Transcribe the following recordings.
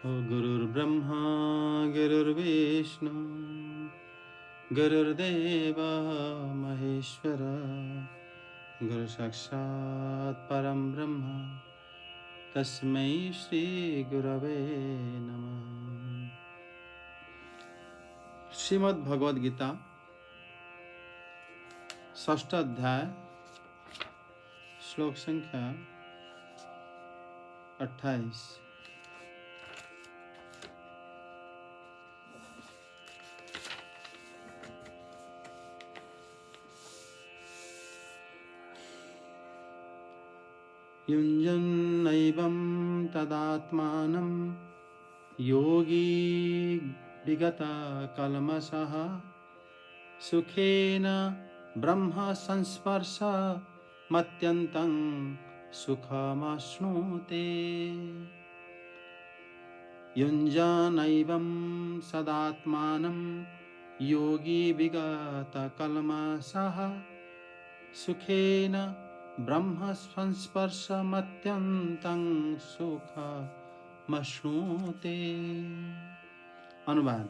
गुरुर्ब्रह्मा गुरुर्विष्णु गुरुर्देव महेश्वर गुरु साक्षात् परम ब्रह्म तस्मै श्री गुरवे नमः। श्रीमद् भगवद गीता षष्ठ अध्याय श्लोक संख्या 28। युञ्जन्नैवं तदात्मानं योगी विगतकल्मषः सुखेन ब्रह्म संस्पर्श मत्यन्तं सुखमाश्नुते। युञ्जन्नैवं सदात्मानं योगी विगतकल्मषः सुखेन ब्रह्म संस्पर्शमत्यन्तं सुखमश्नुते। अनुवाद।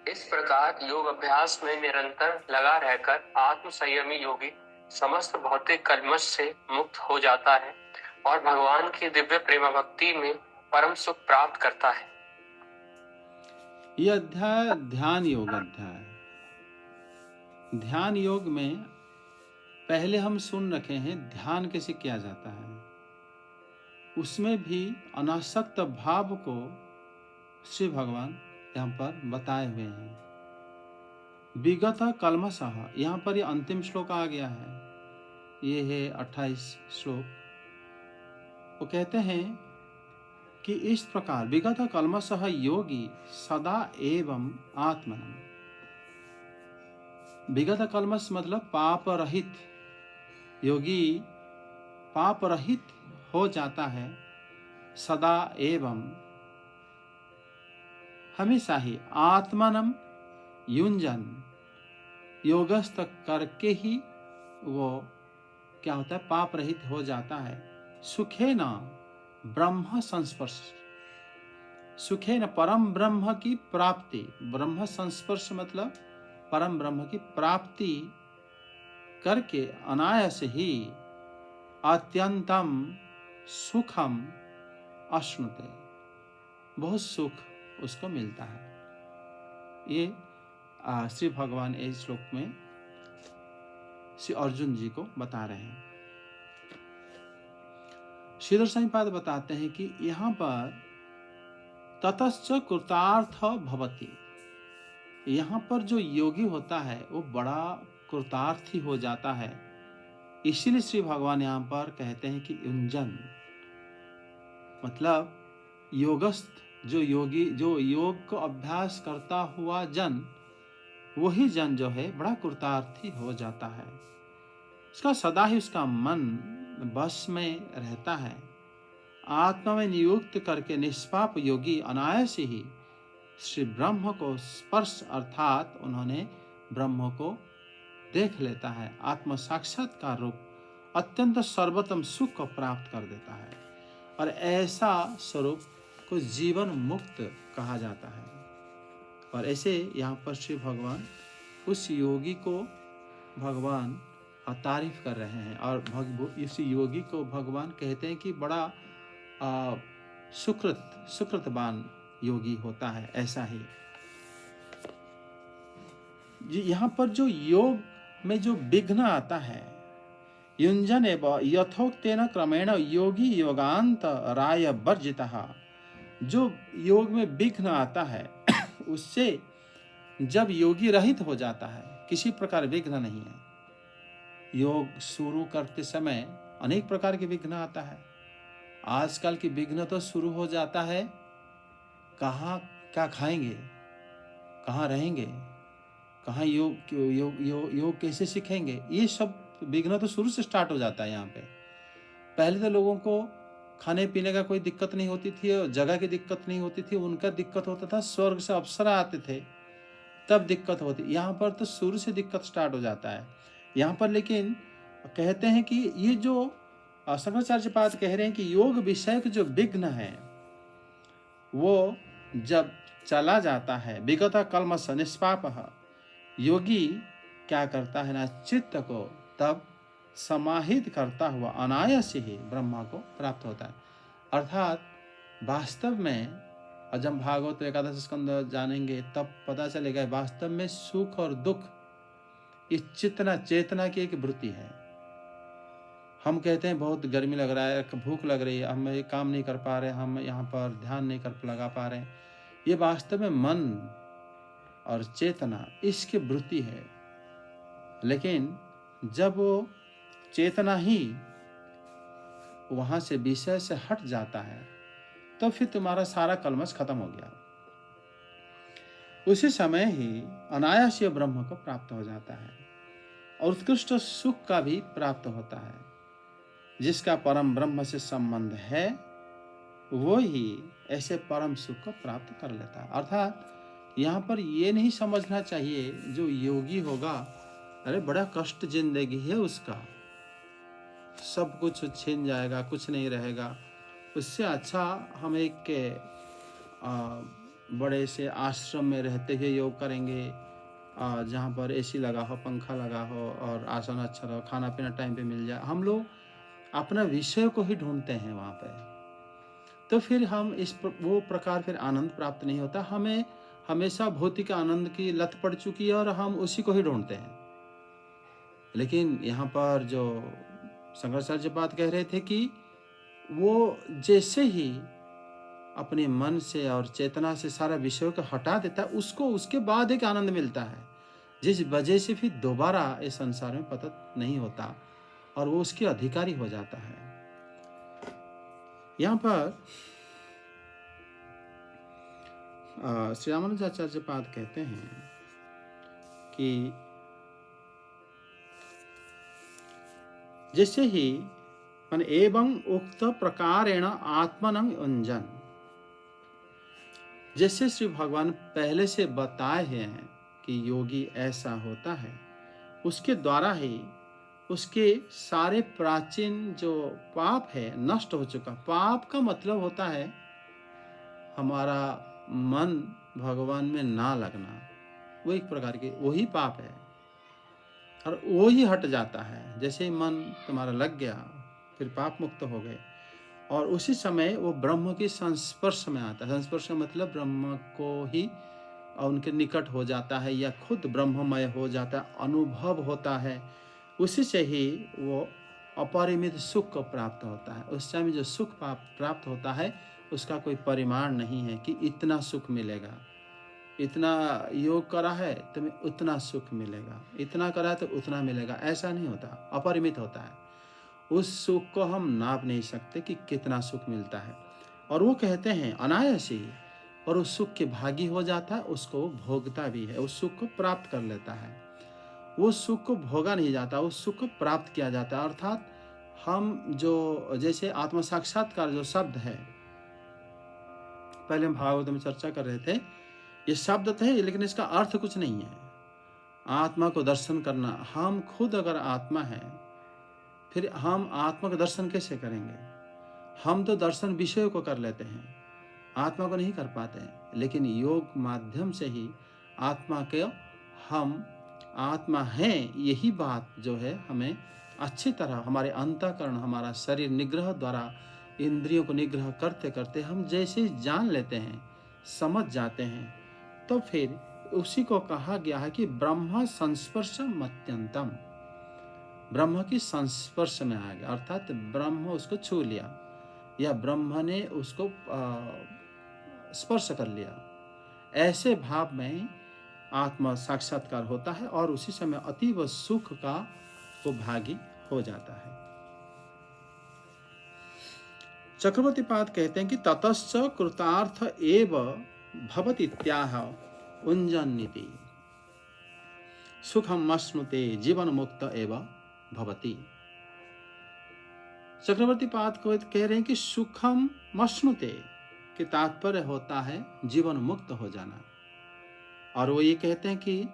इस प्रकार योग अभ्यास में निरंतर लगा रहकर आत्म संयमी योगी समस्त भौतिक कल्मश से मुक्त हो जाता है और भगवान की दिव्य प्रेम भक्ति में परम सुख प्राप्त करता है। यह अध्याय ध्यान योग अध्याय है। ध्यान योग में पहले हम सुन रखे हैं ध्यान कैसे किया जाता है। उसमें भी अनासक्त भाव को श्री भगवान यहाँ पर बताए हुए हैं। विगत कल्मषः, यहाँ पर ये अंतिम श्लोक आ गया है। ये है 28 श्लोक। वो कहते हैं कि इस प्रकार विगत कल्मषः योगी सदा एवं आत्मनम्। विगत कल्मष मतलब पाप रहित। योगी पाप रहित हो जाता है सदा एवं हमेशा ही। आत्मनम युंजन, योगस्थ करके ही वो क्या होता है, पाप रहित हो जाता है। सुखे न ब्रह्म संस्पर्श, सुखे न परम ब्रह्म की प्राप्ति। ब्रह्म संस्पर्श मतलब परम ब्रह्म की प्राप्ति करके अनायास ही अत्यंतम सुखम अश्नुते, बहुत सुख उसको मिलता है। ये श्री भगवान इस श्लोक में श्री अर्जुन जी को बता रहे हैं। श्रीधर स्वामीपाद बताते हैं कि यहाँ पर ततश्च कृतार्थ भवति, यहाँ पर जो योगी होता है वो बड़ा कृतार्थी हो जाता है। इसीलिए श्री भगवान यहाँ पर कहते हैं कि युंजन मतलब योगस्थ, जो योगी, जो योग को अभ्यास करता हुआ जन, वही जन जो है बड़ा कृतार्थी हो जाता है। उसका सदा ही उसका मन बस में रहता है। आत्मा में नियुक्त करके निष्पाप योगी अनायास ही श्री ब्रह्म को स्पर्श अर्थात उन्होंने ब्रह्म को देख लेता है। आत्म साक्षात्कार रूप अत्यंत सर्वोत्तम सुख को प्राप्त कर देता है और ऐसा स्वरूप को जीवन मुक्त कहा जाता है। और ऐसे यहाँ पर श्री भगवान उस योगी को भगवान तारीफ कर रहे हैं और इस योगी को भगवान कहते हैं कि बड़ा सुकृतवान योगी होता है। ऐसा ही यहाँ पर जो योग में जो विघ्न आता है, युंजन एवं यथोक्तेन क्रमेण योगी योगांत राय वर्जितः, जो योग में विघ्न आता है उससे जब योगी रहित हो जाता है, किसी प्रकार विघ्न नहीं है। योग शुरू करते समय अनेक प्रकार के विघ्न आता है। आजकल की विघ्न तो शुरू हो जाता है, कहाँ क्या खाएंगे, कहाँ रहेंगे, कहाँ योग कैसे सीखेंगे, ये सब विघ्न तो शुरू से स्टार्ट हो जाता है। यहाँ पे पहले तो लोगों को खाने पीने का कोई दिक्कत नहीं होती थी और जगह की दिक्कत नहीं होती थी। उनका दिक्कत होता था स्वर्ग से अप्सरा आते थे तब दिक्कत होती। यहाँ पर तो शुरू से दिक्कत स्टार्ट हो जाता है। यहाँ पर लेकिन कहते हैं कि ये जो शंकराचार्य पाद कह रहे हैं कि योग विषय के जो विघ्न है वो जब चला जाता है, विगत कल्मष निष्पाप, योगी क्या करता है ना, चित्त को तब समाहित करता हुआ अनायास ही ब्रह्मा को प्राप्त होता है। अर्थात वास्तव में, और जब भागवत एकादश स्कंद जानेंगे तब पता चलेगा वास्तव में सुख और दुख इस चेतना की एक वृत्ति है। हम कहते हैं बहुत गर्मी लग रहा है, भूख लग रही है, हम ये काम नहीं कर पा रहे, हम यहाँ पर ध्यान नहीं कर लगा पा रहे, ये वास्तव में मन और चेतना इसकी वृत्ति है। लेकिन जब वो चेतना ही वहां से विषय से हट जाता है तो फिर तुम्हारा सारा कलमश खत्म हो गया। उसी समय ही अनायास ब्रह्म को प्राप्त हो जाता है और उत्कृष्ट सुख का भी प्राप्त होता है। जिसका परम ब्रह्म से संबंध है वो ही ऐसे परम सुख को प्राप्त कर लेता है। अर्थात यहाँ पर ये नहीं समझना चाहिए जो योगी होगा अरे बड़ा कष्ट जिंदगी है उसका, सब कुछ छीन जाएगा, कुछ नहीं रहेगा, उससे अच्छा हम एक बड़े से आश्रम में रहते हुए योग करेंगे, जहाँ पर एसी लगा हो, पंखा लगा हो और आसन अच्छा रहो, खाना पीना टाइम पे मिल जाए। हम लोग अपना विषय को ही ढूंढते हैं वहाँ पे, तो फिर हम वो प्रकार फिर आनंद प्राप्त नहीं होता। हमें हमेशा भौतिक आनंद की लत पड़ चुकी है और हम उसी को ही ढूंढते हैं। लेकिन यहाँ पर जो शंकराचार्य बात कह रहे थे कि वो जैसे ही अपने मन से और चेतना से सारा विषयों को हटा देता है, उसको उसके बाद एक आनंद मिलता है जिस वजह से फिर दोबारा इस संसार में पतन नहीं होता और वो उसके अधिकारी हो जाता है। यहाँ पर श्री रामानुजाचार्य पाद कहते हैं कि जैसे ही मन एवं उक्त प्रकारेण आत्मनं युञ्जन, जैसे श्री भगवान पहले से बताए हैं कि योगी ऐसा होता है, उसके द्वारा ही उसके सारे प्राचीन जो पाप है नष्ट हो चुका। पाप का मतलब होता है हमारा मन भगवान में ना लगना, वो एक प्रकार के वही पाप है और वो ही हट जाता है। जैसे ही मन तुम्हारा लग गया फिर पाप मुक्त हो गए और उसी समय वो ब्रह्म के संस्पर्श में आता है। संस्पर्श का मतलब ब्रह्म को ही उनके निकट हो जाता है या खुद ब्रह्ममय हो जाता है, अनुभव होता है। उसी से ही वो अपरिमित सुख को प्राप्त होता है। उस समय जो सुख प्राप्त होता है उसका कोई परिमाण नहीं है कि इतना सुख मिलेगा, इतना योग करा है तुम्हें उतना सुख मिलेगा, इतना करा है तो उतना मिलेगा, ऐसा नहीं होता, अपरिमित होता है। उस सुख को हम नाप नहीं सकते कि कितना सुख मिलता है। और वो कहते हैं अनायास ही, और उस सुख के भागी हो जाता है, उसको भोगता भी है, उस सुख को प्राप्त कर लेता है। वो सुख को भोगा नहीं जाता, उस सुख को प्राप्त किया जाता है। अर्थात हम जो जैसे आत्म साक्षात्कार जो शब्द है, पहले हम भागवत में चर्चा कर रहे थे, ये शब्द थे लेकिन इसका अर्थ कुछ नहीं है। आत्मा को दर्शन करना, हम खुद अगर आत्मा है फिर हम आत्मा का दर्शन कैसे करेंगे? हम तो दर्शन विषय को कर लेते हैं, आत्मा को नहीं कर पाते हैं। लेकिन योग माध्यम से ही आत्मा के हम आत्मा हैं, यही बात जो है हमें अच्छी तरह हमारे अंतःकरण, हमारा शरीर निग्रह द्वारा इंद्रियों को निग्रह करते करते हम जैसे जान लेते हैं, समझ जाते हैं, तो फिर उसी को कहा गया है कि ब्रह्म संस्पर्शम अत्यंतम, ब्रह्म की संस्पर्श में आ गया। अर्थात ब्रह्म उसको छू लिया या ब्रह्म ने उसको स्पर्श कर लिया। ऐसे भाव में आत्मा साक्षात्कार होता है और उसी समय अतीव सुख का वो भागी हो जाता है। चक्रवर्ती पाद कहते हैं कि ततश्च कृतार्थ एव भवति इत्याह उञ्जन्निति सुखम मश्नुते जीवन मुक्त एव भवति। चक्रवर्ती पाद को कह रहे हैं कि सुखम मश्नुते कि तात्पर्य होता है जीवन मुक्त हो जाना। और वो ये कहते हैं कि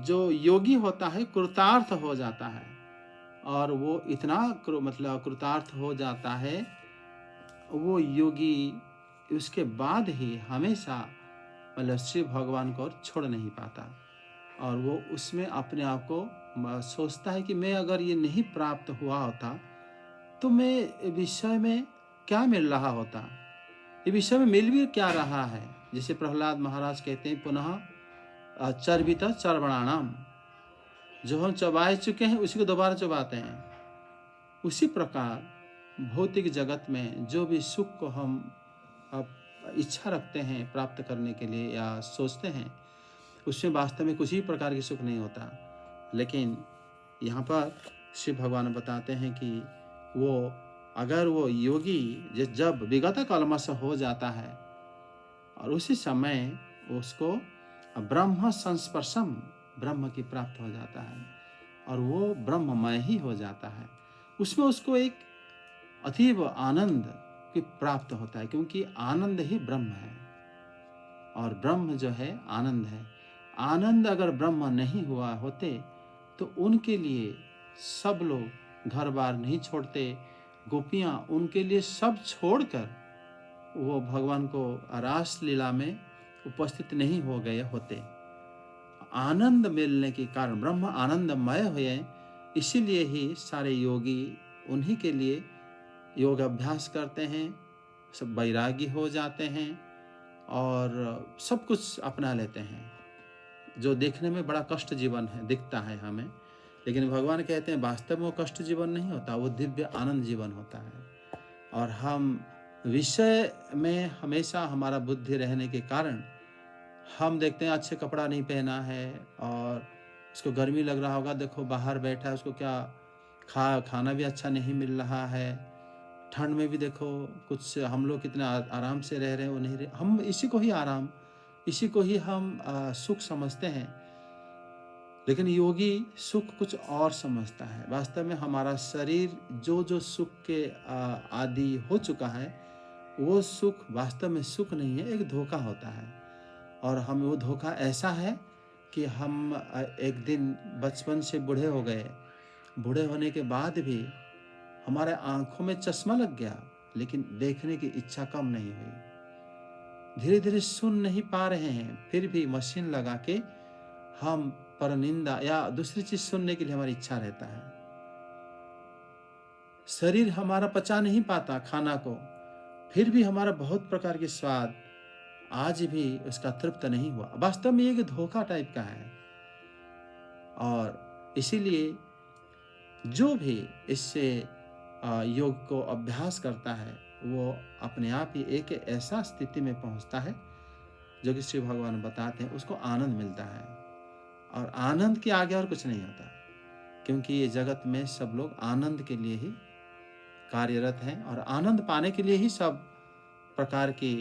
जो योगी होता है कृतार्थ हो जाता है और वो इतना मतलब कृतार्थ हो जाता है, वो योगी उसके बाद ही हमेशा मतलब शिव भगवान को और छोड़ नहीं पाता। और वो उसमें अपने आप को सोचता है कि मैं अगर ये नहीं प्राप्त हुआ होता तो मैं विषय में क्या मिल रहा होता, ये विषय में मिल भी क्या रहा है। जैसे प्रहलाद महाराज कहते हैं, पुनः चर्वित चर्वणानाम, जो हम चबाए चुके हैं उसी को दोबारा चबाते हैं। उसी प्रकार भौतिक जगत में जो भी सुख को हम इच्छा रखते हैं प्राप्त करने के लिए या सोचते हैं, उसमें वास्तव में कुछ ही प्रकार की सुख नहीं होता। लेकिन यहाँ पर शिव भगवान बताते हैं कि वो अगर वो योगी जब विगत कल्मष हो जाता है और उसी समय उसको ब्रह्म संस्पर्शम, ब्रह्म की प्राप्त हो जाता है और वो ब्रह्ममय ही हो जाता है, उसमें उसको एक अतीब आनंद की प्राप्त होता है, क्योंकि आनंद ही ब्रह्म है और ब्रह्म जो है आनंद है। आनंद अगर ब्रह्म नहीं हुआ होते तो उनके लिए सब लोग घर बार नहीं छोड़ते, गोपियां उनके लिए सब छोड़कर वो भगवान को रास लीला में उपस्थित नहीं हो गए होते। आनंद मिलने के कारण ब्रह्म आनंदमय हुए, इसीलिए ही सारे योगी उन्हीं के लिए योग अभ्यास करते हैं, सब वैरागी हो जाते हैं और सब कुछ अपना लेते हैं। जो देखने में बड़ा कष्ट जीवन है दिखता है हमें, लेकिन भगवान कहते हैं वास्तव में वो कष्ट जीवन नहीं होता, वो दिव्य आनंद जीवन होता है। और हम विषय में हमेशा हमारा बुद्धि रहने के कारण हम देखते हैं अच्छे कपड़ा नहीं पहना है और उसको गर्मी लग रहा होगा, देखो बाहर बैठा है, उसको क्या खाना भी अच्छा नहीं मिल रहा है, ठंड में भी देखो कुछ हम लोग कितना आराम से रह रहे हैं, वो नहीं रहे। हम इसी को ही आराम, इसी को ही हम सुख समझते हैं, लेकिन योगी सुख कुछ और समझता है। वास्तव में हमारा शरीर जो जो सुख के आदि हो चुका है, वो सुख वास्तव में सुख नहीं है, एक धोखा होता है। और हम वो धोखा ऐसा है कि हम एक दिन बचपन से बूढ़े हो गए, बूढ़े होने के बाद भी हमारे आंखों में चश्मा लग गया, लेकिन देखने की इच्छा कम नहीं हुई। धीरे धीरे सुन नहीं पा रहे हैं, फिर भी मशीन लगा के हम परनिंदा या दूसरी चीज सुनने के लिए हमारी इच्छा रहता है। शरीर हमारा पचा नहीं पाता खाना को, फिर भी हमारा बहुत प्रकार के स्वाद आज भी उसका तृप्त नहीं हुआ। वास्तव में एक धोखा टाइप का है। और इसीलिए जो भी इससे योग को अभ्यास करता है, वो अपने आप ही एक ऐसा स्थिति में पहुंचता है जो कि श्री भगवान बताते हैं, उसको आनंद मिलता है। और आनंद के आगे और कुछ नहीं होता, क्योंकि ये जगत में सब लोग आनंद के लिए ही कार्यरत हैं और आनंद पाने के लिए ही सब प्रकार की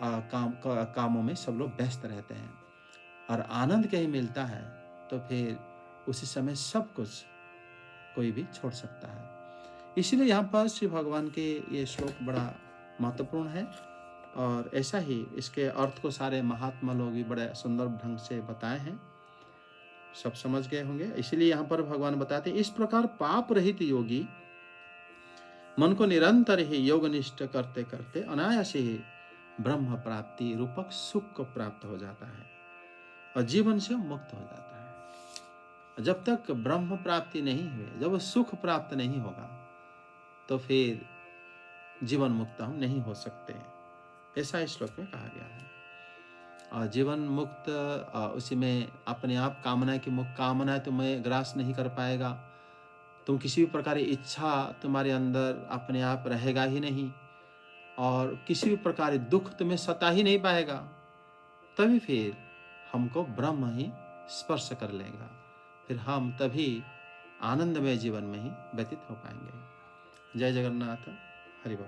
कामों में सब लोग व्यस्त रहते हैं। और आनंद कहीं मिलता है तो फिर उसी समय सब कुछ कोई भी छोड़ सकता है। इसलिए यहाँ पर श्री भगवान के ये श्लोक बड़ा महत्वपूर्ण है और ऐसा ही इसके अर्थ को सारे महात्मा लोग भी बड़े सुंदर ढंग से बताए हैं, सब समझ गए होंगे। इसलिए यहाँ पर भगवान बताते हैं, इस प्रकार पाप रहित योगी मन को निरंतर ही योगनिष्ठ करते करते अनायास ही ब्रह्म प्राप्ति रूपक सुख को प्राप्त हो जाता है और जीवन से मुक्त हो जाता है। जब तक ब्रह्म प्राप्ति नहीं हुए, जब सुख प्राप्त नहीं होगा, तो फिर जीवन मुक्त हम नहीं हो सकते, ऐसा इस श्लोक में कहा गया है। और जीवन मुक्त उसी में अपने आप कामना की मुक्त, कामना तुम्हें ग्रास नहीं कर पाएगा, तुम किसी भी प्रकार की इच्छा तुम्हारे अंदर अपने आप रहेगा ही नहीं और किसी भी प्रकार की दुख तुम्हें सता ही नहीं पाएगा, तभी फिर हमको ब्रह्म ही स्पर्श कर लेगा, फिर हम तभी आनंदमय जीवन में ही व्यतीत हो पाएंगे। जय जगन्नाथ, हरि बोल।